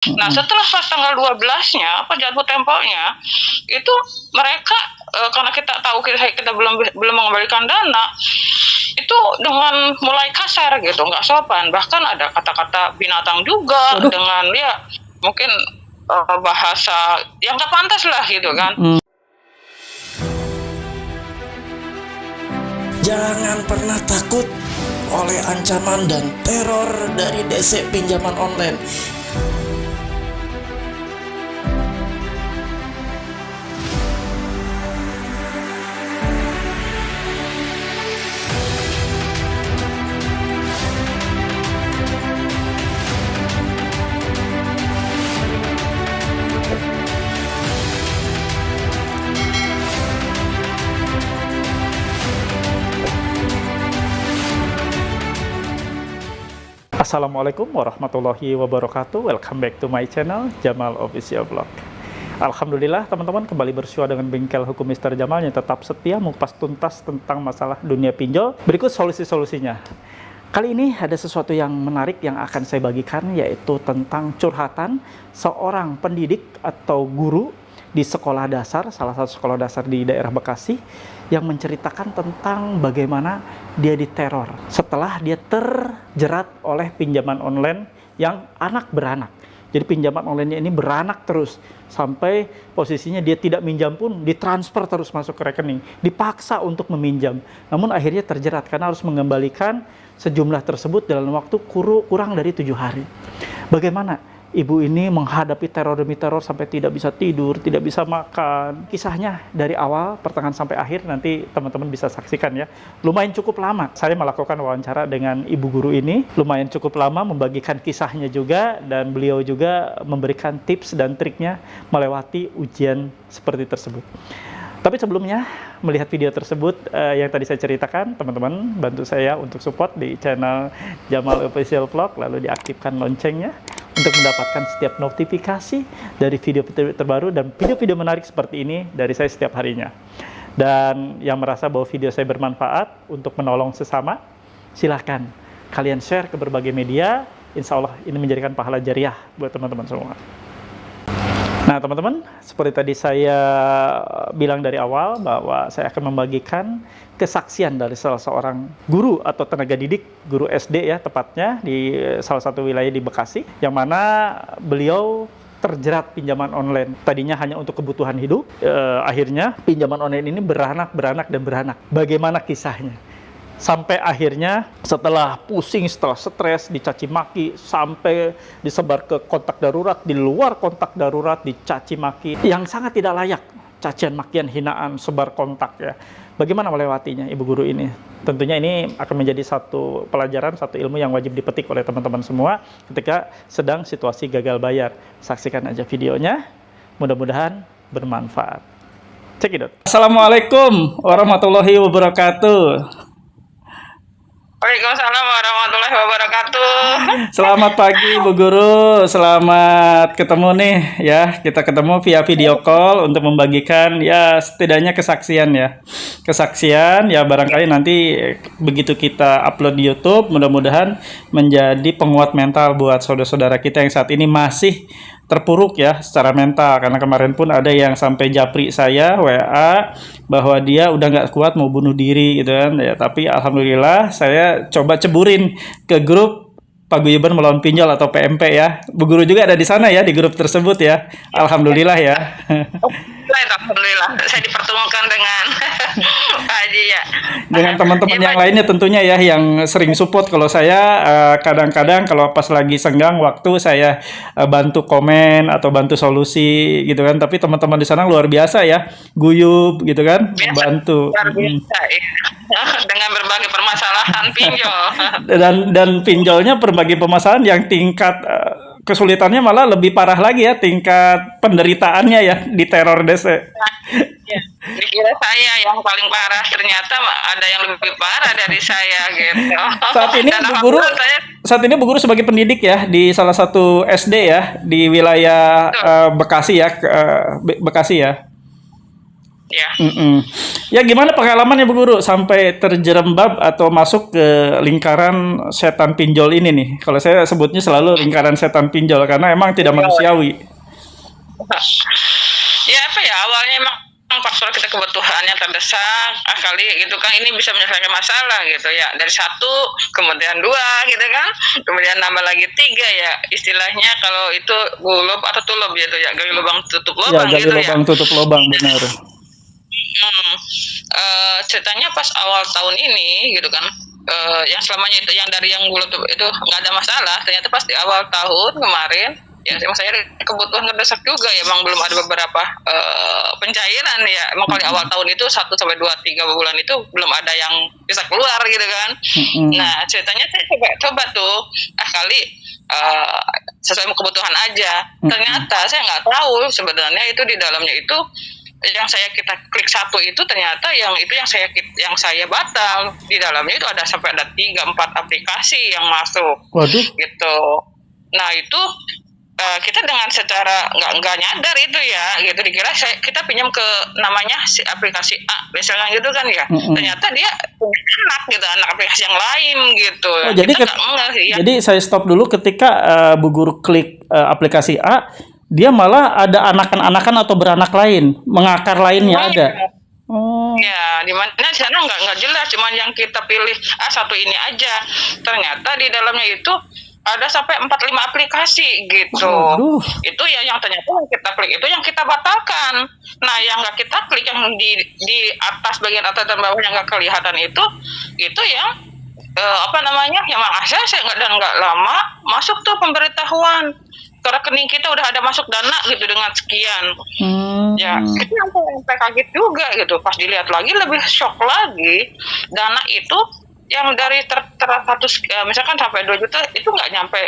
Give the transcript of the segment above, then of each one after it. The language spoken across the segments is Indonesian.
Nah, setelah pas tanggal 12-nya, apa jatuh temponya, itu mereka karena kita tahu kita belum mengembalikan dana, itu dengan mulai kasar gitu, nggak sopan. Bahkan ada kata-kata binatang juga. Dengan ya mungkin bahasa yang nggak pantas lah gitu kan. Jangan pernah takut oleh ancaman dan teror dari DC pinjaman online. Assalamualaikum warahmatullahi wabarakatuh. Welcome back to my channel Jamal Official Vlog. Alhamdulillah teman-teman kembali bersua dengan bengkel hukum Mr. Jamal yang tetap setia mengupas tuntas tentang masalah dunia pinjol. Berikut solusi-solusinya. Kali ini ada sesuatu yang menarik yang akan saya bagikan, yaitu tentang curhatan seorang pendidik atau guru di sekolah dasar, salah satu sekolah dasar di daerah Bekasi, yang menceritakan tentang bagaimana dia diteror setelah dia terjerat oleh pinjaman online yang anak beranak. Jadi pinjaman online ini beranak terus, sampai posisinya dia tidak minjam pun ditransfer terus masuk ke rekening, dipaksa untuk meminjam. Namun akhirnya terjerat karena harus mengembalikan sejumlah tersebut dalam waktu kurang dari 7 hari. Bagaimana ibu ini menghadapi teror demi teror sampai tidak bisa tidur, tidak bisa makan. Kisahnya dari awal, pertengahan sampai akhir, nanti teman-teman bisa saksikan ya. Lumayan cukup lama. Saya melakukan wawancara dengan ibu guru ini. Lumayan cukup lama membagikan kisahnya juga. Dan beliau juga memberikan tips dan triknya melewati ujian seperti tersebut. Tapi sebelumnya, melihat video tersebut yang tadi saya ceritakan, teman-teman bantu saya untuk support di channel Jamal Official Vlog, lalu diaktifkan loncengnya untuk mendapatkan setiap notifikasi dari video terbaru dan video-video menarik seperti ini dari saya setiap harinya. Dan yang merasa bahwa video saya bermanfaat untuk menolong sesama, silahkan kalian share ke berbagai media. Insya Allah ini menjadikan pahala jariah buat teman-teman semua. Nah teman-teman, seperti tadi saya bilang dari awal bahwa saya akan membagikan kesaksian dari salah seorang guru atau tenaga didik, guru SD ya tepatnya, di salah satu wilayah di Bekasi, yang mana beliau terjerat pinjaman online. Tadinya hanya untuk kebutuhan hidup, akhirnya pinjaman online ini beranak. Bagaimana kisahnya? Sampai akhirnya setelah pusing, setelah stres, dicaci maki, sampai disebar ke kontak darurat, di luar kontak darurat dicaci maki, yang sangat tidak layak, cacian, makian, hinaan, sebar kontak ya. Bagaimana melewatinya ibu guru ini? Tentunya ini akan menjadi satu pelajaran, satu ilmu yang wajib dipetik oleh teman-teman semua ketika sedang situasi gagal bayar. Saksikan aja videonya, mudah-mudahan bermanfaat. Cekidot. Assalamualaikum warahmatullahi wabarakatuh. Waalaikumsalam warahmatullahi wabarakatuh. Selamat pagi Bu Guru, selamat ketemu nih ya. Kita ketemu via video call untuk membagikan ya setidaknya kesaksian ya. Kesaksian ya, barangkali nanti begitu kita upload di YouTube, mudah-mudahan menjadi penguat mental buat saudara-saudara kita yang saat ini masih terpuruk ya secara mental, karena kemarin pun ada yang sampai japri saya WA bahwa dia udah nggak kuat mau bunuh diri gitu kan ya. Tapi alhamdulillah saya coba ceburin ke grup Paguyuban Melawan Pinjol atau PMP ya. Bu Guru juga ada di sana ya, di grup tersebut ya. Alhamdulillah ya. Alhamdulillah saya dipertemukan dengan Pak Haji ya. Dengan teman-teman yang lainnya tentunya ya, yang sering support. Kalau saya kadang-kadang kalau pas lagi senggang waktu, saya bantu komen atau bantu solusi gitu kan. Tapi teman-teman di sana luar biasa ya, guyup gitu kan, bantu. Luar biasa ya. Dengan berbagai permasalahan pinjol. Dan pinjolnya berbagai permasalahan yang tingkat kesulitannya malah lebih parah lagi ya, tingkat penderitaannya ya, di teror DC. Dikira saya yang paling parah, ternyata ada yang lebih parah dari saya gitu. Saat ini Bu Guru sebagai pendidik ya di salah satu SD ya di wilayah Bekasi ya, Bekasi ya. Ya. Ya gimana pengalamannya Bu Guru sampai terjerembab atau masuk ke lingkaran setan pinjol ini nih? Kalau saya sebutnya selalu lingkaran setan pinjol karena emang tidak manusiawi. Ya apa ya, awalnya emang faktor kita kebutuhan yang terdesak kali gitu kan, ini bisa menyelesaikan masalah gitu ya, dari satu kemudian dua gitu kan, kemudian nambah lagi tiga ya, istilahnya kalau itu gulub atau tulub gitu ya, gali lubang tutup Ya, lubang gali gitu ya. lubang tutup lubang, benar. Ceritanya pas awal tahun ini gitu kan, yang selamanya itu yang dari yang gulub itu nggak ada masalah, ternyata pas di awal tahun kemarin ya emang saya kebutuhan terdesak juga ya, emang belum ada beberapa pencairan ya, emang kalau di awal tahun itu 1 sampai 2 3 bulan itu belum ada yang bisa keluar gitu kan. Nah ceritanya saya coba tuh kali sesuai kebutuhan aja, ternyata saya nggak tahu sebenarnya itu di dalamnya itu yang kita klik satu itu ternyata yang saya batal, di dalamnya itu ada sampai ada 3-4 aplikasi yang masuk. Waduh. Gitu. Nah itu kita dengan secara nggak nyadar itu ya gitu, dikira kita pinjam ke namanya si aplikasi A misalnya gitu kan ya, ternyata dia punya anak aplikasi yang lain gitu. Oh, jadi jadi saya stop dulu ketika Bu Guru klik aplikasi A, dia malah ada anakan-anakan atau beranak lain, mengakar lainnya ada. Oh. Ya, di mana di sana nggak jelas, cuman yang kita pilih satu ini aja. Ternyata di dalamnya itu ada sampai 4-5 aplikasi gitu. Itu ya yang ternyata yang kita klik itu yang kita batalkan. Nah, yang nggak kita klik yang di atas, bagian atas dan bawah yang nggak kelihatan itu yang yang mengakses dan nggak lama masuk tuh pemberitahuan ke rekening kita udah ada masuk dana gitu dengan sekian. Ya, itu yang kaget juga gitu. Pas dilihat lagi lebih shock lagi, dana itu yang dari teratus misalkan sampai 2 juta itu nggak nyampe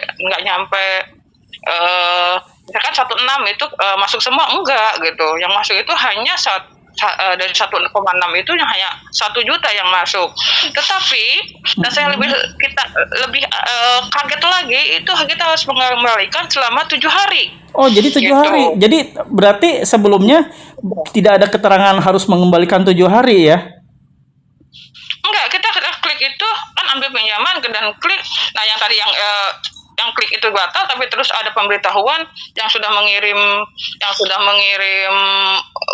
misalkan 16 itu masuk semua, enggak gitu. Yang masuk itu hanya dari 1,6 itu yang hanya 1 juta yang masuk. Tetapi dan saya lebih kaget lagi, itu kita harus mengembalikan selama 7 hari. Oh, jadi 7 hari. Jadi berarti sebelumnya tidak ada keterangan harus mengembalikan 7 hari ya? Enggak, kita klik itu kan ambil pinjaman dan klik. Nah, yang tadi yang klik itu batal, tapi terus ada pemberitahuan yang sudah mengirim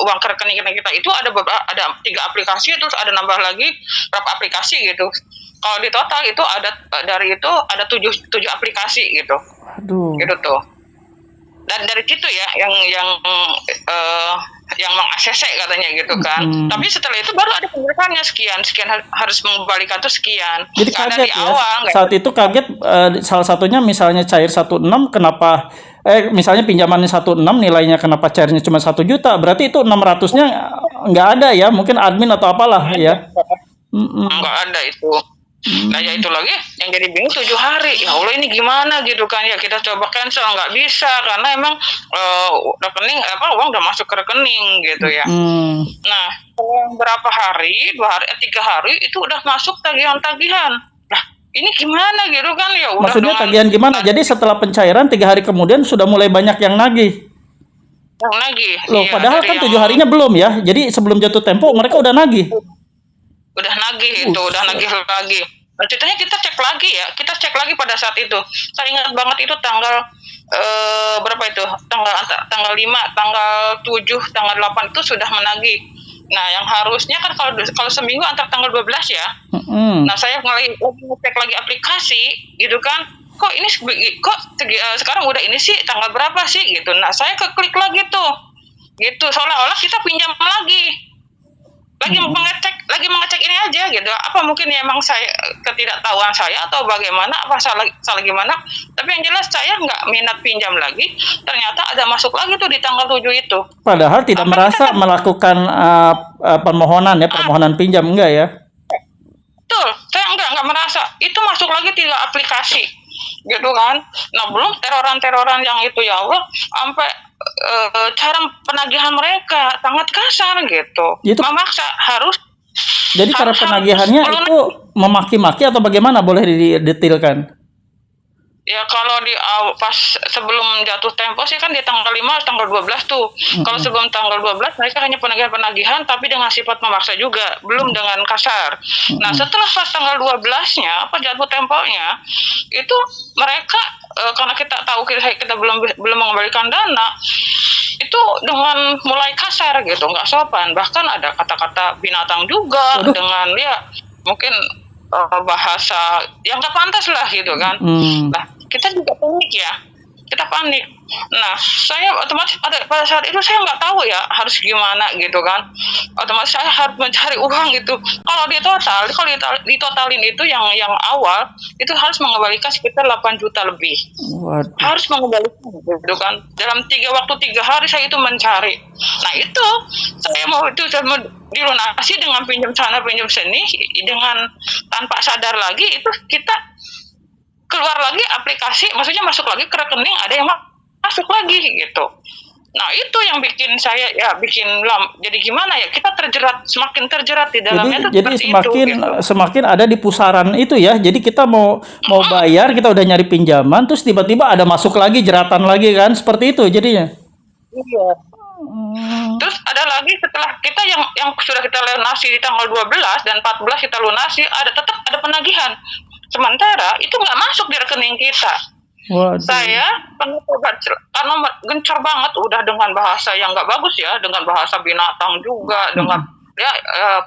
uang ke rekening kita itu ada 3 aplikasi, terus ada nambah lagi berapa aplikasi gitu. Kalau di total itu ada dari itu ada 7 aplikasi gitu. Aduh. Gitu tuh. Dan dari situ ya yang mengakses katanya gitu kan. Tapi setelah itu baru ada pemberitahuannya sekian harus mengembalikan tuh sekian. Jadi kaget ya. Saat itu kaget, salah satunya misalnya cair 16, kenapa misalnya pinjamannya 16 nilainya kenapa cairnya cuma 1 juta? Berarti itu 600-nya nggak ada ya? Mungkin admin atau apalah ya. Nggak ada itu. Nah ya itu lagi yang jadi bingung 7 hari. Ya Allah, ini gimana gitu kan ya, kita coba cancel nggak bisa karena emang rekening uang udah masuk ke rekening gitu ya. Nah berapa hari, 2 hari, 3 hari itu udah masuk tagihan. Nah ini gimana gitu kan ya. Maksudnya tagihan gimana? Jadi setelah pencairan 3 hari kemudian sudah mulai banyak yang nagih. Loh, iya, padahal kan 7 harinya belum ya. Jadi sebelum jatuh tempo mereka udah nagih. Udah nagih lagi. Nah, ceritanya kita cek lagi pada saat itu. Saya ingat banget itu tanggal berapa itu? Tanggal 5, tanggal 7, tanggal 8 itu sudah menagih. Nah, yang harusnya kan kalau seminggu antar tanggal 12 ya. Nah, saya mulai cek lagi aplikasi gitu kan. Kok ini sekarang udah ini sih tanggal berapa sih gitu. Nah, saya keklik lagi tuh. Gitu, seolah-olah kita pinjam lagi mengecek ini aja gitu. Apa mungkin ya emang saya ketidaktahuan saya atau bagaimana, apa salah gimana, tapi yang jelas saya nggak minat pinjam lagi, ternyata ada masuk lagi tuh di tanggal 7 itu. Padahal tidak merasa melakukan permohonan pinjam, enggak ya? Betul, saya nggak merasa. Itu masuk lagi 3 aplikasi gitu kan. Nah, belum teroran yang itu, ya Allah, sampai cara penagihan mereka sangat kasar gitu. Memaksa harus. Jadi cara penagihannya itu memaki-maki atau bagaimana? Boleh didetailkan? Ya kalau pas sebelum jatuh tempo sih kan di tanggal 5 tanggal 12 tuh. Kalau sebelum tanggal 12 mereka hanya penagihan-penagihan tapi dengan sifat memaksa juga, belum dengan kasar. Nah, setelah pas tanggal 12-nya apa jatuh temponya, itu mereka karena kita tahu kita belum mengembalikan dana, itu dengan mulai kasar gitu, nggak sopan. Bahkan ada kata-kata binatang juga. Waduh. Dengan ya mungkin bahasa yang nggak pantas lah gitu kan. Nah, kita juga panik ya, kita panik. Nah, saya otomatis pada saat itu saya nggak tahu ya harus gimana gitu kan. Otomatis saya harus mencari uang gitu. Kalau ditotalin itu yang awal itu harus mengembalikan sekitar 8 juta lebih. Waduh. Harus mengembalikan gitu kan. Dalam 3 hari saya itu mencari. Nah, itu saya mau dilunasi dengan pinjam sana pinjam sini, dengan tanpa sadar lagi itu kita keluar lagi aplikasi, maksudnya masuk lagi ke rekening, ada yang masuk lagi gitu. Nah, itu yang bikin saya jadi gimana ya, kita semakin terjerat di dalamnya. Jadi semakin ada di pusaran itu ya. Jadi kita mau bayar, kita udah nyari pinjaman, terus tiba-tiba ada masuk lagi, jeratan lagi kan, seperti itu jadinya. Iya. Terus ada lagi setelah kita yang sudah kita lunasi di tanggal 12 dan 14 kita lunasi, tetap ada penagihan. Sementara itu nggak masuk di rekening kita. Waduh. Saya karena gencar banget udah dengan bahasa yang nggak bagus ya, dengan bahasa binatang juga, dengan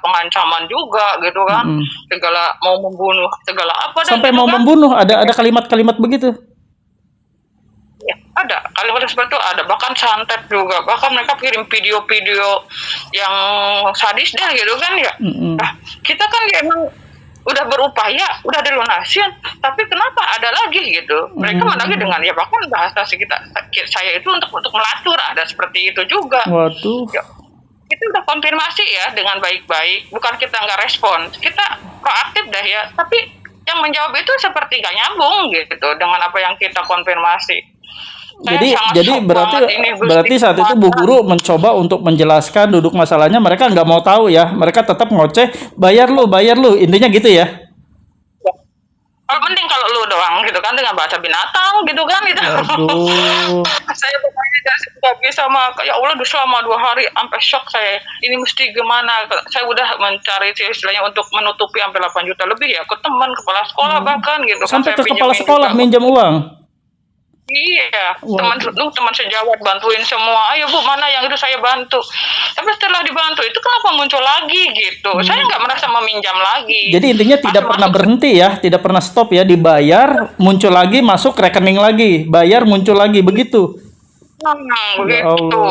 pengancaman juga gitu kan, segala mau membunuh, segala apa. Sampai gitu mau kan. membunuh, ada kalimat-kalimat begitu. Ya, ada kalimat seperti itu, ada bahkan santet juga, bahkan mereka kirim video-video yang sadis deh gitu kan ya. Nah, kita kan ya emang udah berupaya, udah dilunasin, tapi kenapa ada lagi gitu? Mereka menagih dengan ya bahkan bahasa saya itu untuk melacur, ada seperti itu juga. Waduh. Ya, kita udah konfirmasi ya dengan baik-baik, bukan kita nggak respon, kita proaktif dah ya, tapi yang menjawab itu seperti gak nyambung gitu dengan apa yang kita konfirmasi. Jadi berarti saat itu Bu Guru mencoba untuk menjelaskan duduk masalahnya, mereka nggak mau tahu ya, mereka tetap ngoceh, bayar lu, intinya gitu ya. Mending kalau lu doang gitu kan, dengan bahasa binatang gitu kan gitu. Aduh. Saya pokoknya nggak bisa ya Allah, selama 2 hari sampai shock saya, ini mesti gimana. Saya udah mencari istilahnya untuk menutupi sampai 8 juta lebih ya, ke teman, kepala sekolah bahkan gitu. Sampai kan, ke kepala sekolah minjam uang. Iya, teman sejawat bantuin semua. Ayo Bu, mana yang itu saya bantu. Tapi setelah dibantu itu kenapa muncul lagi gitu? Saya nggak merasa meminjam lagi. Jadi intinya tidak pernah berhenti ya, tidak pernah stop ya, dibayar, muncul lagi, masuk rekening lagi, bayar, muncul lagi, begitu. Begitu.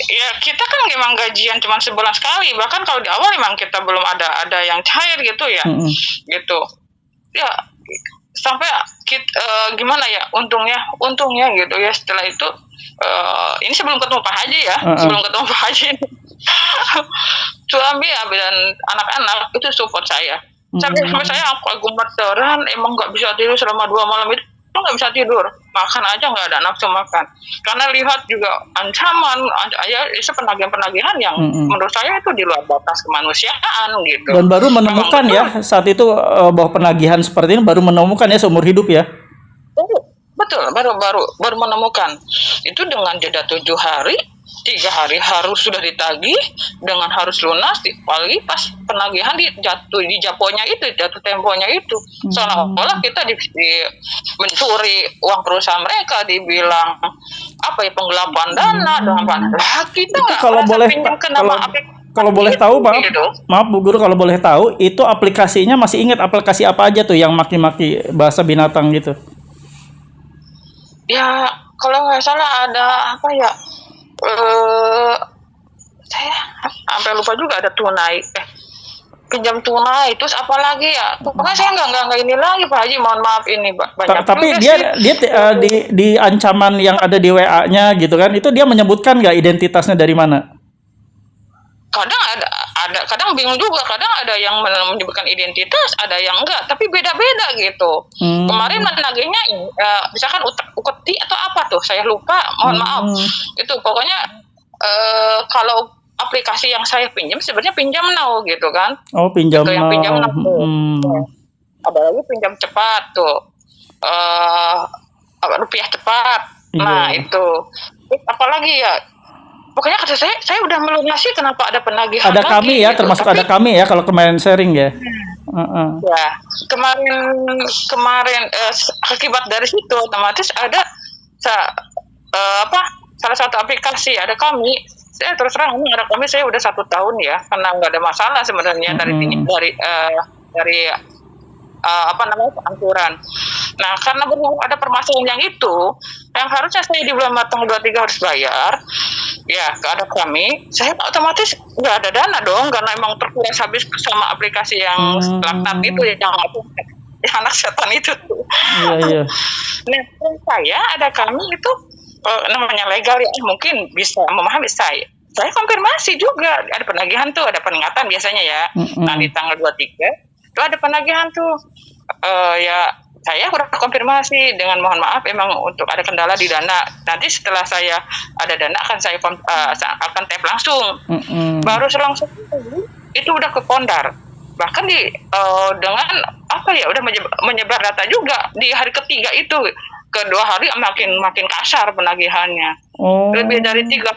Ya kita kan memang gajian cuma sebulan sekali. Bahkan kalau di awal memang kita belum ada yang cair gitu ya, gitu. Ya. Sampai gimana ya, untungnya gitu ya, setelah itu ini sebelum ketemu Pak Haji ya, sebelum ketemu Pak Haji suami dan anak-anak itu support saya. Sampai saya aku gemeteran, emang nggak bisa tidur selama 2 malam itu nggak bisa tidur, makan aja nggak ada nafsu makan, karena lihat juga ancaman ya, itu penagihan yang menurut saya itu di luar batas kemanusiaan gitu. Dan baru menemukan ya saat itu bahwa penagihan seperti ini baru menemukan ya seumur hidup ya. Betul, baru menemukan itu dengan jeda 7 hari, 3 hari harus sudah ditagih dengan harus lunas, apalagi pas penagihan di japonya itu, jatuh temponya itu, seolah-olah kita mencuri uang perusahaan mereka, dibilang apa ya, penggelapan dana dengan kita nggak kalau boleh tahu maaf Bu Guru, kalau boleh tahu itu aplikasinya masih ingat aplikasi apa aja tuh yang maki-maki bahasa binatang gitu? Ya kalau nggak salah ada apa ya, saya sampai lupa juga, ada pinjam tunai, terus apa lagi ya, pokoknya saya nggak ini lagi Pak Haji, mohon maaf ini banyak. Tapi dia di ancaman yang ada di WA-nya gitu kan, itu dia menyebutkan nggak identitasnya dari mana? Kadang ada kadang bingung juga, kadang ada yang menyebutkan identitas, ada yang enggak, tapi beda-beda gitu. Kemarin menagihnya misalkan uketi atau apa tuh, saya lupa, mohon maaf. Itu pokoknya kalau aplikasi yang saya pinjam sebenarnya Pinjam Now gitu kan. Oh, Pinjam Now. Yang Pinjam Now. Ada lagi Pinjam Cepat tuh. rupiah cepat. Iya. Nah itu. Terus apalagi ya? Pokoknya kata saya udah melunasi, kenapa ada penagihan Ada lagi kami ya, gitu. termasuk Tapi ada kami ya kalau kemarin sharing ya. Heeh. ya kemarin akibat dari situ otomatis ada salah satu aplikasi ada kami. Saya terus terang ini ada kami, saya udah 1 tahun ya, karena nggak ada masalah sebenarnya dari angsuran. Nah, karena berhubung ada permasalahan yang itu, yang harusnya saya di bulan tanggal 23 harus bayar, ya ada kami, saya otomatis nggak ada dana dong, karena emang terkuras habis sama aplikasi yang laptop itu yang anak setan itu tuh. Iya. Nah, saya ada kami itu namanya legal ya, mungkin bisa memahami saya. Saya konfirmasi juga, ada penagihan tuh, ada peringatan biasanya ya. Nah, di tanggal 23 itu ada penagihan tuh. Ya saya udah konfirmasi dengan mohon maaf emang untuk ada kendala di dana. Nanti setelah saya ada dana akan saya akan tap langsung. Baru langsung itu udah ke Kondar. Bahkan dengan udah menyebar data juga di hari ketiga itu. Kedua hari makin kasar penagihannya. Lebih dari 3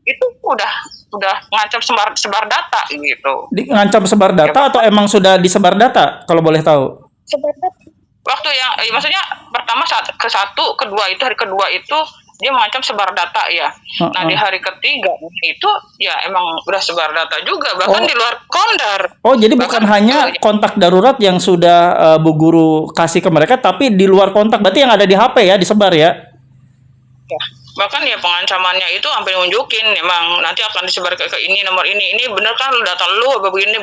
itu udah ngancam sebar data gitu. Ngancam sebar data atau emang sudah disebar data kalau boleh tahu? Sebar data. Waktu yang maksudnya pertama hari kedua itu dia mengancam sebar data ya. Nah di hari ketiga itu ya emang udah sebar data juga, bahkan di luar Kondar. Oh jadi bukan hanya kontak darurat yang sudah Bu Guru kasih ke mereka, tapi di luar kontak, berarti yang ada di HP ya disebar ya? Ya, bahkan ya pengancamannya itu sampai nunjukin emang nanti akan disebar ke ini nomor ini bener kan data lu apa begini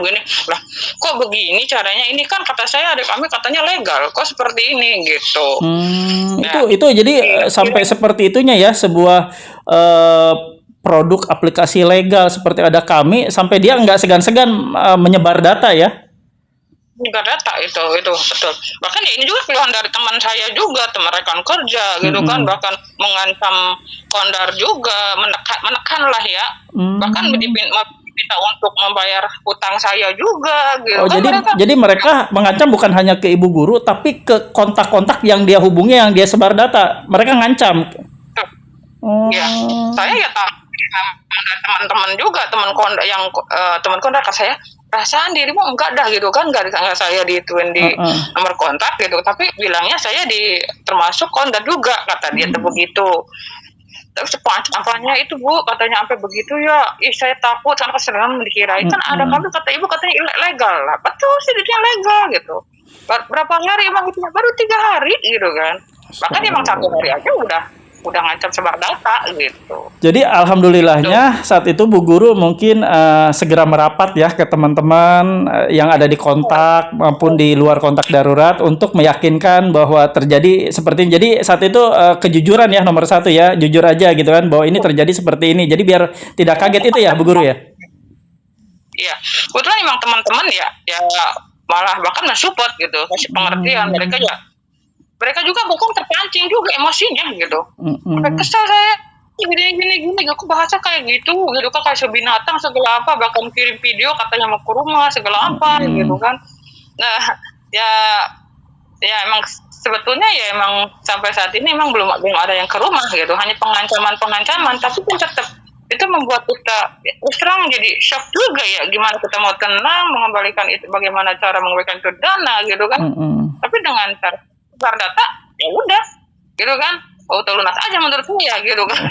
lah, kok begini caranya, ini kan kata saya ada kami katanya legal, kok seperti ini gitu. Itu jadi sampai seperti itunya ya sebuah produk aplikasi legal seperti ada kami, sampai dia nggak segan-segan menyebar data ya? Juga data itu betul. Bahkan ya ini juga keluhan dari teman saya juga, teman rekan kerja gitu kan, bahkan mengancam Kondar juga, menekan lah ya. Bahkan diminta untuk membayar hutang saya juga gitu. Oh, jadi mereka mengancam bukan hanya ke Ibu Guru tapi ke kontak-kontak yang dia hubungi, yang dia sebar data. Mereka ngancam. Ya, saya ya teman-teman juga, teman Kondar kata saya, perasaan dirimu enggak dah gitu kan, enggak saya dituin di nomor kontak gitu, tapi bilangnya saya termasuk Kondar juga, kata dia tuh begitu. Terus apanya itu Bu, katanya sampai begitu ya, saya takut karena kesenangan dikirain kan ada kami, kata Ibu katanya legal lah, betul sih dia legal gitu. Berapa hari emang itu, baru 3 hari gitu kan, bahkan emang 1 hari aja udah ngancam sebar data gitu. Jadi alhamdulillahnya saat itu Bu Guru mungkin segera merapat ya ke teman-teman yang ada di kontak maupun di luar kontak darurat untuk meyakinkan bahwa terjadi seperti ini. Jadi saat itu kejujuran ya nomor 1 ya, jujur aja gitu kan bahwa ini terjadi seperti ini. Jadi biar tidak kaget itu ya Bu Guru ya. Iya, kebetulan memang teman-teman ya malah bahkan mensupport gitu, kasih pengertian. Mereka juga bukan terpancing juga emosinya gitu. Kesal saya gini, aku bahasa kayak gitu kan, kayak sebinatang segala apa, bahkan kirim video katanya mau ke rumah segala apa gitu kan. Nah ya emang sebetulnya ya emang sampai saat ini emang belum ada yang ke rumah gitu, hanya pengancaman, tapi pun tetap itu membuat kita terang jadi shock juga ya, gimana kita mau tenang mengembalikan itu, bagaimana cara mengembalikan itu dana gitu kan. Tapi dengan cara data ya udah gitu kan, auto lunas aja menurut saya gitu kan.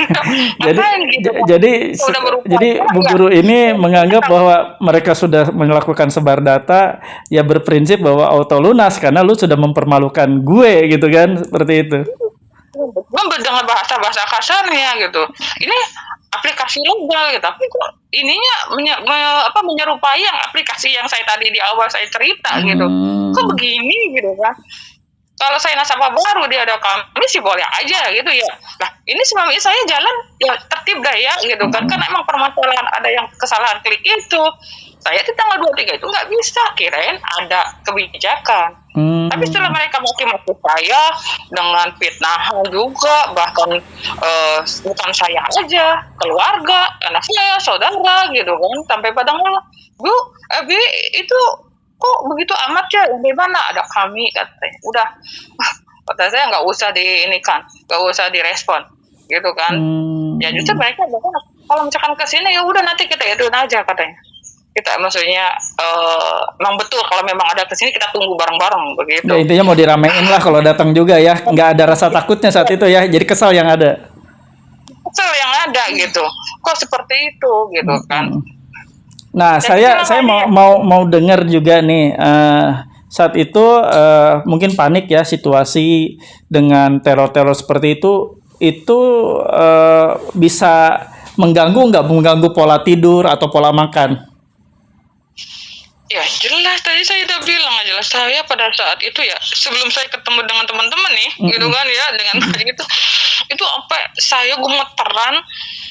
Jadi Bu Guru ini menganggap bahwa mereka sudah melakukan sebar data, ya berprinsip bahwa auto lunas karena lu sudah mempermalukan gue gitu kan, seperti itu. Dengan bahasa kasarnya gitu, ini aplikasi legal gitu, tapi kok ininya menyerupai yang aplikasi yang saya tadi di awal saya cerita gitu, kok begini gitu kan. Kalau saya nasabah baru dia ada kami sih boleh aja gitu ya. Nah ini sebabnya saya jalan ya tertib dah ya gitu kan, karena emang permasalahan ada yang kesalahan klik itu. Saya di tanggal 23 itu nggak bisa, kirain ada kebijakan. Tapi setelah mereka maki saya dengan fitnahan juga, bahkan bukan saya aja, keluarga, anak saya, saudara gitu kan, sampai pada ngomong, Bu, itu kok begitu amat ya, di mana ada kami katanya. Udah Kata saya nggak usah nggak usah direspon, gitu kan. Ya justru mereka bilang, kalau misalkan ke sini ya udah nanti kita ituin aja katanya. Kita maksudnya memang betul kalau memang ada ke sini kita tunggu bareng-bareng begitu. Ya, intinya mau diramein lah kalau datang juga ya, nggak ada rasa takutnya saat itu ya, jadi kesal yang ada. Kesel yang ada gitu, kok seperti itu gitu kan. Nah, Dan saya mau dengar juga nih, saat itu mungkin panik ya situasi dengan teror-teror seperti itu bisa mengganggu pola tidur atau pola makan? Ya jelas, tadi saya udah bilang aja lah, saya pada saat itu ya sebelum saya ketemu dengan teman-teman nih, gitu kan ya, dengan itu sampai saya gemeteran,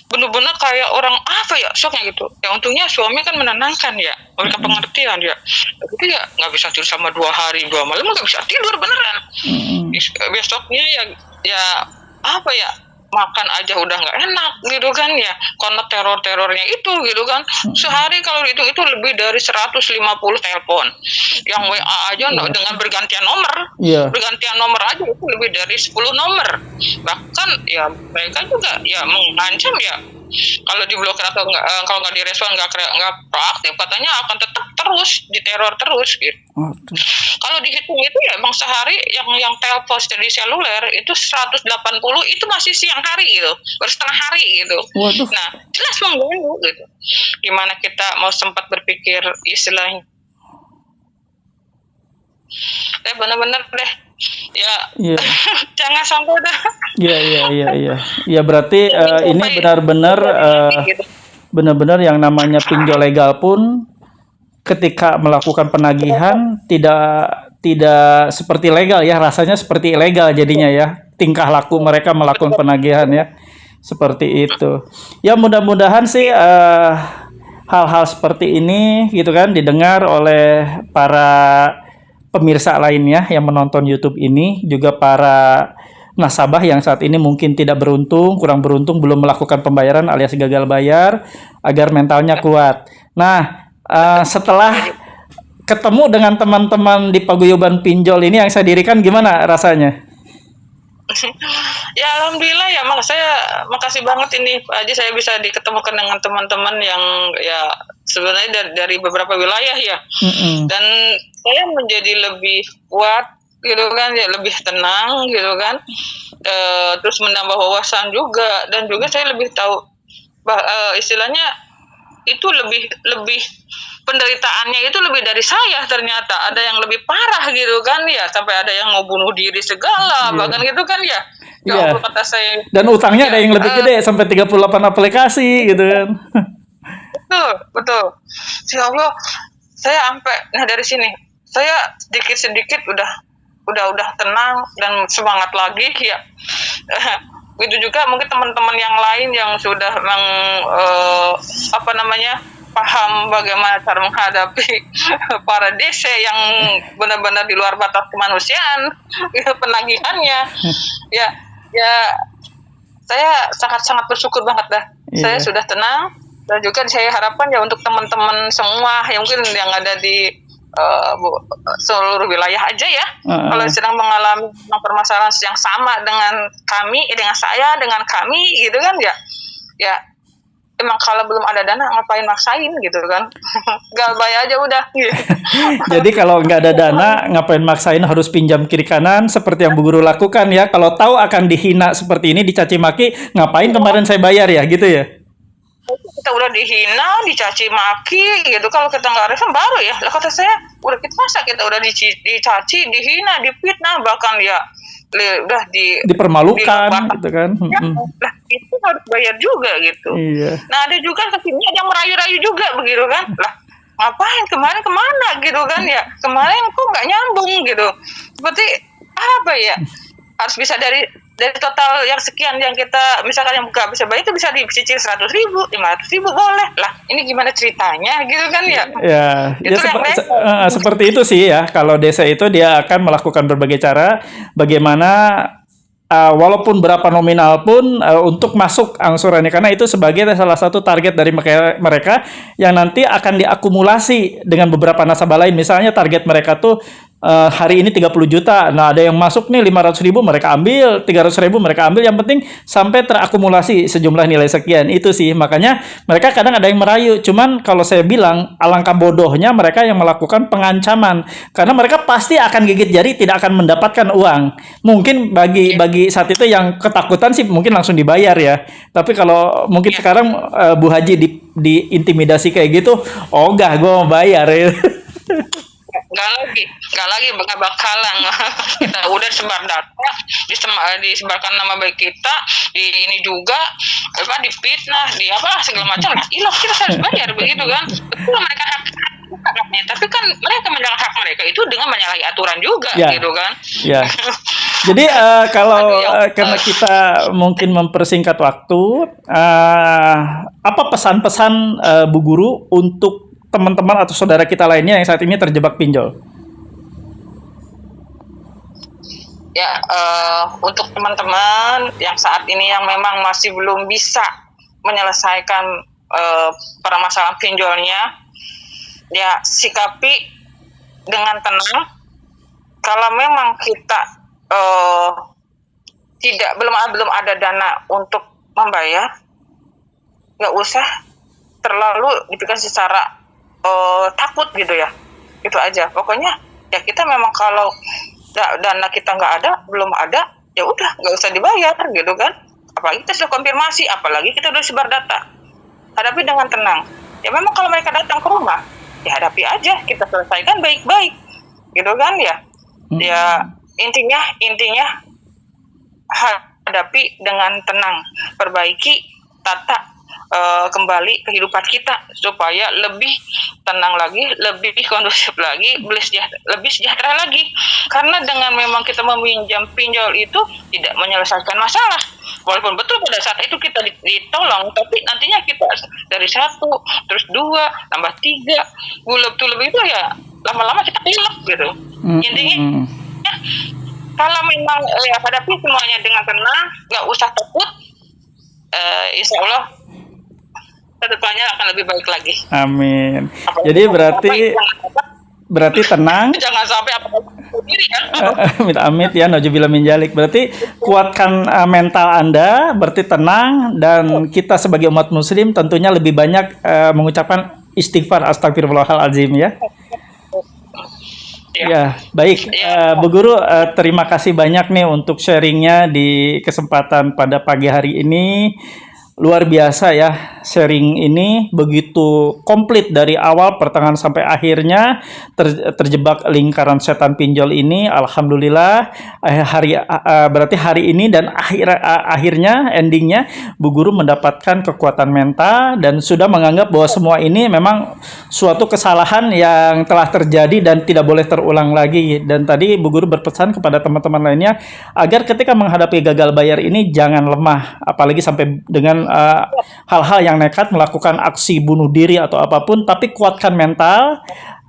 bener-bener kayak orang apa ya, shocknya gitu. Ya untungnya suami kan menenangkan ya, memberikan pengertian ya. Tapi ya nggak bisa tidur sama 2 hari 2 malam, nggak bisa tidur beneran. Besoknya ya apa ya, makan aja udah nggak enak gitu kan ya, karena terornya itu gitu kan. Sehari kalau itu lebih dari 150 telepon yang WA aja dengan bergantian nomor. Bergantian nomor aja itu lebih dari 10 nomor. Bahkan ya mereka juga ya mengancam ya, kalau diblokir atau kalau nggak direspon, nggak proaktif, katanya akan tetap terus diteror terus gitu. Kalau dihitung itu ya emang sehari yang telepon dari seluler itu 180 itu masih siang hari gitu, bersetengah hari gitu. Nah jelas mengganggu gitu. Gimana kita mau sempat berpikir istilahnya, benar-benar deh ya. Jangan sampai dah. Ya berarti ini benar-benar yang namanya pinjol legal pun ketika melakukan penagihan tidak seperti legal ya, rasanya seperti ilegal jadinya ya, tingkah laku mereka melakukan penagihan ya, seperti itu. Ya mudah-mudahan sih hal-hal seperti ini gitu kan didengar oleh para pemirsa lainnya yang menonton YouTube ini, juga para nasabah yang saat ini mungkin kurang beruntung belum melakukan pembayaran alias gagal bayar, agar mentalnya kuat. Nah, setelah ketemu dengan teman-teman di paguyuban pinjol ini yang saya dirikan, gimana rasanya? Ya alhamdulillah ya, saya makasih banget ini Pak Haji, saya bisa diketemukan dengan teman-teman yang ya sebenarnya dari beberapa wilayah ya. Dan saya menjadi lebih kuat gitu kan ya, lebih tenang gitu kan. Terus menambah wawasan juga, dan juga saya lebih tahu istilahnya itu lebih penderitaannya itu lebih dari saya, ternyata ada yang lebih parah gitu kan ya, sampai ada yang mau bunuh diri segala, bahkan gitu kan ya. Allah, kata saya. Dan utangnya ada yang lebih gede sampai 38 aplikasi gitu kan. Betul. Ya Allah, saya sampai dari sini saya sedikit udah tenang dan semangat lagi ya. Begitu juga mungkin teman-teman yang lain yang sudah paham bagaimana cara menghadapi para DC yang benar-benar di luar batas kemanusiaan penagihannya. Ya saya sangat bersyukur banget dah. Saya sudah tenang, dan juga saya harapkan ya untuk teman-teman semua yang mungkin yang ada di seluruh wilayah aja ya, kalau sedang mengalami permasalahan yang sama dengan saya dengan kami gitu kan ya emang kalau belum ada dana ngapain maksain gitu kan. Galbay aja udah gitu. Jadi kalau nggak ada dana ngapain maksain harus pinjam kiri kanan seperti yang Bu Guru lakukan ya. Kalau tahu akan dihina seperti ini, dicaci maki, ngapain kemarin saya bayar ya gitu ya. Kita udah dihina, dicaci maki gitu, kalau kita nggak respon baru ya. Lah kata saya, udah kita udah dicaci, dihina, difitnah, bahkan ya udah dipermalukan gitu kan. Lah itu harus bayar juga gitu. Nah ada juga kesini ada yang merayu-rayu juga begitu kan. Lah ngapain kemarin kemana gitu kan ya, kemarin kok nggak nyambung gitu, seperti apa ya, harus bisa dari total yang sekian yang kita misalkan yang nggak bisa bayar itu bisa dicicil 100.000, 500.000 boleh lah, ini gimana ceritanya gitu kan ya. Ya seperti itu sih ya, kalau desa itu dia akan melakukan berbagai cara bagaimana walaupun berapa nominal pun untuk masuk angsurannya, karena itu sebagai salah satu target dari mereka yang nanti akan diakumulasi dengan beberapa nasabah lain. Misalnya target mereka tuh hari ini 30 juta. Nah, ada yang masuk nih 500.000 mereka ambil, 300.000 mereka ambil. Yang penting sampai terakumulasi sejumlah nilai sekian. Itu sih. Makanya mereka kadang ada yang merayu. Cuman kalau saya bilang alangkah bodohnya mereka yang melakukan pengancaman. Karena mereka pasti akan gigit jari tidak akan mendapatkan uang. Mungkin bagi saat itu yang ketakutan sih mungkin langsung dibayar ya. Tapi kalau mungkin sekarang Bu Haji diintimidasi kayak gitu, oh enggak, gue mau bayar ya. Nggak lagi nggak bakalan. Kita udah sebar data, disebarkan nama baik kita, di ini juga difitnah, di apa segala macam. Ilah kita harus bayar begitu kan. Betul mereka haknya, tapi kan mereka menjalankan hak mereka itu dengan menyalahi aturan juga gitu kan. Ya. Jadi kalau karena kita mungkin mempersingkat waktu, apa pesan-pesan Bu Guru untuk teman-teman atau saudara kita lainnya yang saat ini terjebak pinjol? Ya, untuk teman-teman yang saat ini yang memang masih belum bisa menyelesaikan permasalahan pinjolnya, ya sikapi dengan tenang. Kalau memang kita belum ada dana untuk membayar, nggak usah terlalu dipikirkan secara takut gitu ya. Itu aja. Pokoknya ya kita memang kalau dana kita nggak ada, belum ada, ya udah nggak usah dibayar gitu kan. Apalagi kita sudah konfirmasi, apalagi kita udah sebar data. Hadapi dengan tenang. Ya memang kalau mereka datang ke rumah, ya hadapi aja, kita selesaikan baik-baik. Gitu kan ya. Ya intinya hadapi dengan tenang, perbaiki tata kembali kehidupan kita supaya lebih tenang lagi, lebih kondusif lagi, lebih sejahtera lagi. Karena dengan memang kita meminjam pinjol itu tidak menyelesaikan masalah. Walaupun betul pada saat itu kita ditolong, tapi nantinya kita dari 1, terus 2, tambah 3, gulub-tulub itu ya lama-lama kita hilap gitu. Intinya kalau memang hadapi semuanya dengan tenang, nggak usah takut, insya Allah kedepannya akan lebih baik lagi. Amin. Jadi berarti tenang. Jangan sampai apa-apa sendiri ya. Amit-amit ya, nauzubillah min dzalik. Berarti kuatkan mental Anda, berarti tenang, dan kita sebagai umat muslim tentunya lebih banyak mengucapkan istighfar, astagfirullahaladzim ya. Ya, baik. Bu Guru, terima kasih banyak nih untuk sharingnya di kesempatan pada pagi hari ini. Luar biasa ya, sharing ini begitu komplit dari awal, pertengahan sampai akhirnya terjebak lingkaran setan pinjol ini. Alhamdulillah berarti hari ini dan akhirnya endingnya Bu Guru mendapatkan kekuatan mental dan sudah menganggap bahwa semua ini memang suatu kesalahan yang telah terjadi dan tidak boleh terulang lagi. Dan tadi Bu Guru berpesan kepada teman-teman lainnya agar ketika menghadapi gagal bayar ini jangan lemah, apalagi sampai dengan hal-hal yang nekat melakukan aksi bunuh diri atau apapun, tapi kuatkan mental,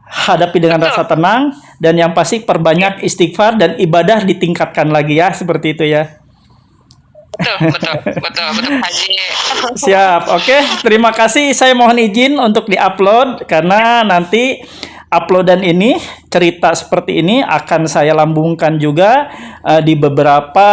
hadapi dengan rasa tenang, dan yang pasti perbanyak istighfar dan ibadah ditingkatkan lagi ya, seperti itu ya. Betul Haji. Siap, oke. Terima kasih. Saya mohon izin untuk diupload karena nanti uploadan ini, cerita seperti ini akan saya lambungkan juga di beberapa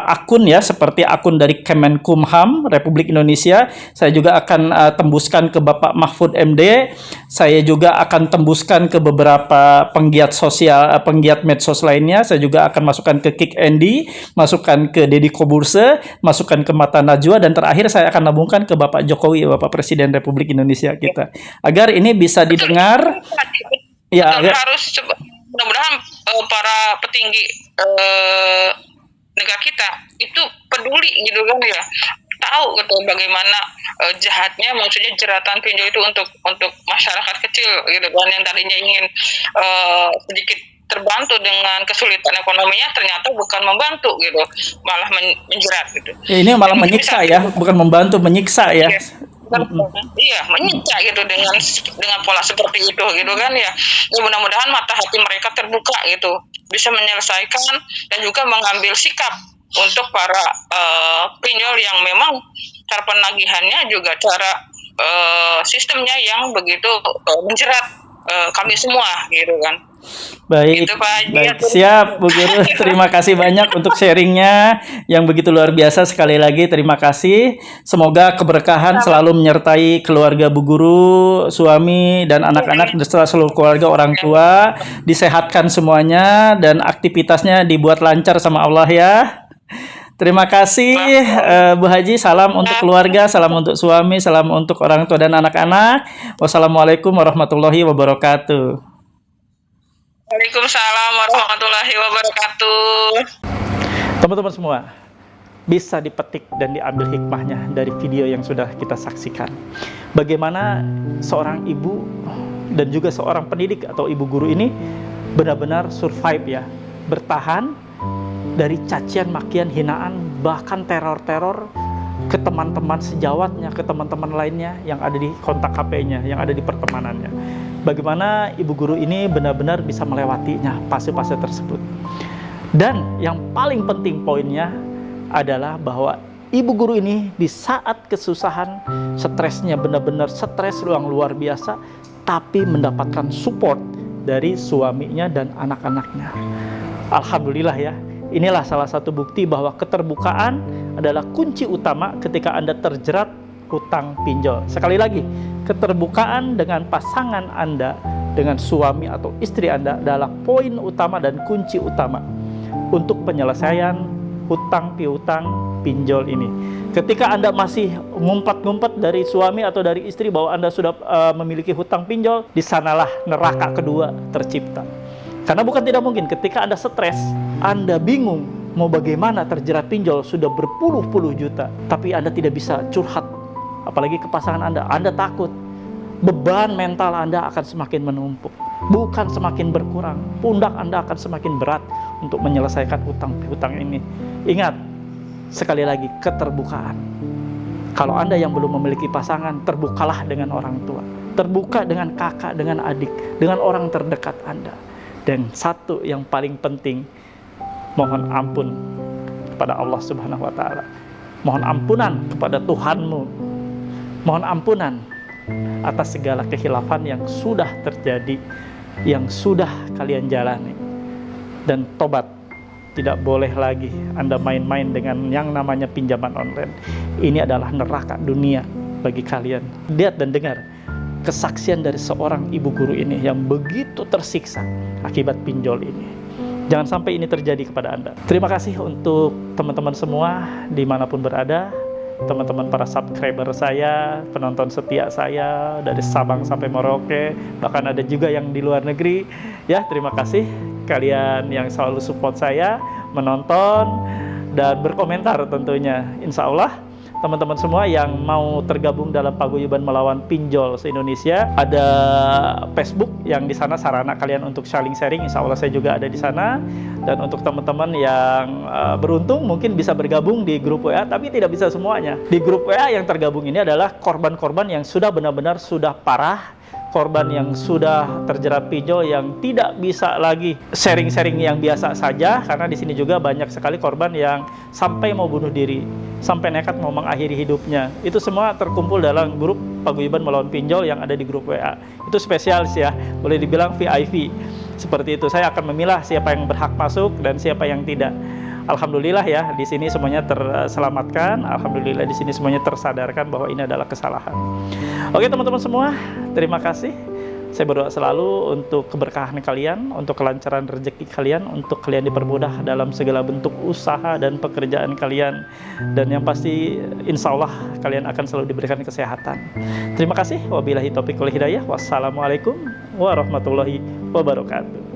akun ya, seperti akun dari Kemenkumham Republik Indonesia. Saya juga akan tembuskan ke Bapak Mahfud MD. Saya juga akan tembuskan ke beberapa penggiat sosial, penggiat medsos lainnya. Saya juga akan masukkan ke Kick Andy, masukkan ke Deddy Koburse, masukkan ke Mata Najwa, dan terakhir saya akan lambungkan ke Bapak Jokowi, Bapak Presiden Republik Indonesia kita. Agar ini bisa didengar. Ya, harus mudah-mudahan para petinggi negara kita itu peduli gitu kan ya, tahu gitu bagaimana jahatnya, maksudnya jeratan pinjol itu untuk masyarakat kecil gitu kan, yang tadinya ingin sedikit terbantu dengan kesulitan ekonominya, ternyata bukan membantu gitu, malah menjerat gitu. Ya, ini malah menyiksa ya, bukan membantu, menyiksa ya. Iya, menyiksa gitu dengan pola seperti itu gitu kan ya. Mudah-mudahan mata hati mereka terbuka gitu, bisa menyelesaikan dan juga mengambil sikap untuk para pinjol yang memang cara penagihannya juga cara sistemnya yang begitu menjerat kami semua gitu kan. Baik, Itu Pak Haji. baik, siap Bu Guru. Terima kasih banyak untuk sharingnya yang begitu luar biasa. Sekali lagi terima kasih. Semoga keberkahan selalu menyertai keluarga Bu Guru, suami dan anak-anak beserta seluruh keluarga orang tua. Disehatkan semuanya dan aktivitasnya dibuat lancar sama Allah ya. Terima kasih Bu Haji. Salam untuk keluarga, salam untuk suami, salam untuk orang tua dan anak-anak. Wassalamualaikum warahmatullahi wabarakatuh. Waalaikumsalam warahmatullahi wabarakatuh. Teman-teman semua, bisa dipetik dan diambil hikmahnya dari video yang sudah kita saksikan. Bagaimana seorang ibu dan juga seorang pendidik atau ibu guru ini benar-benar survive ya, bertahan dari cacian, makian, hinaan, bahkan teror-teror ke teman-teman sejawatnya, ke teman-teman lainnya yang ada di kontak HP-nya, yang ada di pertemanannya. Bagaimana ibu guru ini benar-benar bisa melewatinya, fase-fase tersebut. Dan yang paling penting poinnya adalah bahwa ibu guru ini di saat kesusahan, stresnya benar-benar stres yang luar biasa, tapi mendapatkan support dari suaminya dan anak-anaknya. Alhamdulillah ya. Inilah salah satu bukti bahwa keterbukaan adalah kunci utama ketika Anda terjerat hutang pinjol. Sekali lagi, keterbukaan dengan pasangan Anda, dengan suami atau istri Anda adalah poin utama dan kunci utama untuk penyelesaian hutang piutang pinjol ini. Ketika Anda masih ngumpet-ngumpet dari suami atau dari istri bahwa Anda sudah memiliki hutang pinjol, di sanalah neraka kedua tercipta. Karena bukan tidak mungkin ketika Anda stres, Anda bingung mau bagaimana terjerat pinjol sudah berpuluh-puluh juta, tapi Anda tidak bisa curhat, apalagi ke pasangan Anda takut. Beban mental Anda akan semakin menumpuk, bukan semakin berkurang. Pundak Anda akan semakin berat untuk menyelesaikan hutang-hutang ini. Ingat, sekali lagi, keterbukaan. Kalau Anda yang belum memiliki pasangan, terbukalah dengan orang tua. Terbuka dengan kakak, dengan adik, dengan orang terdekat Anda. Dan satu yang paling penting, mohon ampun kepada Allah Subhanahu wa Ta'ala. Mohon ampunan kepada Tuhanmu. Mohon ampunan atas segala kehilafan yang sudah terjadi, yang sudah kalian jalani. Dan tobat, tidak boleh lagi Anda main-main dengan yang namanya pinjaman online. Ini adalah neraka dunia bagi kalian. Lihat dan dengar kesaksian dari seorang ibu guru ini yang begitu tersiksa akibat pinjol ini. Jangan sampai ini terjadi kepada Anda. Terima kasih untuk teman-teman semua dimanapun berada, teman-teman para subscriber saya, penonton setia saya dari Sabang sampai Merauke, bahkan ada juga yang di luar negeri. Ya, terima kasih kalian yang selalu support saya, menonton dan berkomentar tentunya. Insya Allah teman-teman semua yang mau tergabung dalam paguyuban melawan pinjol se-Indonesia, ada Facebook yang di sana sarana kalian untuk sharing. Insya Allah saya juga ada di sana. Dan untuk teman-teman yang beruntung mungkin bisa bergabung di grup WA, tapi tidak bisa semuanya. Di grup WA yang tergabung ini adalah korban-korban yang sudah benar-benar sudah parah, korban yang sudah terjerat pinjol yang tidak bisa lagi sharing-sharing yang biasa saja, karena di sini juga banyak sekali korban yang sampai mau bunuh diri, sampai nekat mau mengakhiri hidupnya. Itu semua terkumpul dalam grup paguyuban melawan pinjol yang ada di grup WA. Itu spesialis ya, boleh dibilang VIP. Seperti itu, saya akan memilah siapa yang berhak masuk dan siapa yang tidak. Alhamdulillah ya, di sini semuanya terselamatkan. Alhamdulillah di sini semuanya tersadarkan bahwa ini adalah kesalahan. Oke teman-teman semua, terima kasih. Saya berdoa selalu untuk keberkahan kalian, untuk kelancaran rezeki kalian, untuk kalian dipermudah dalam segala bentuk usaha dan pekerjaan kalian. Dan yang pasti insya Allah kalian akan selalu diberikan kesehatan. Terima kasih. Wabillahi taufiq wal hidayah. Wassalamualaikum warahmatullahi wabarakatuh.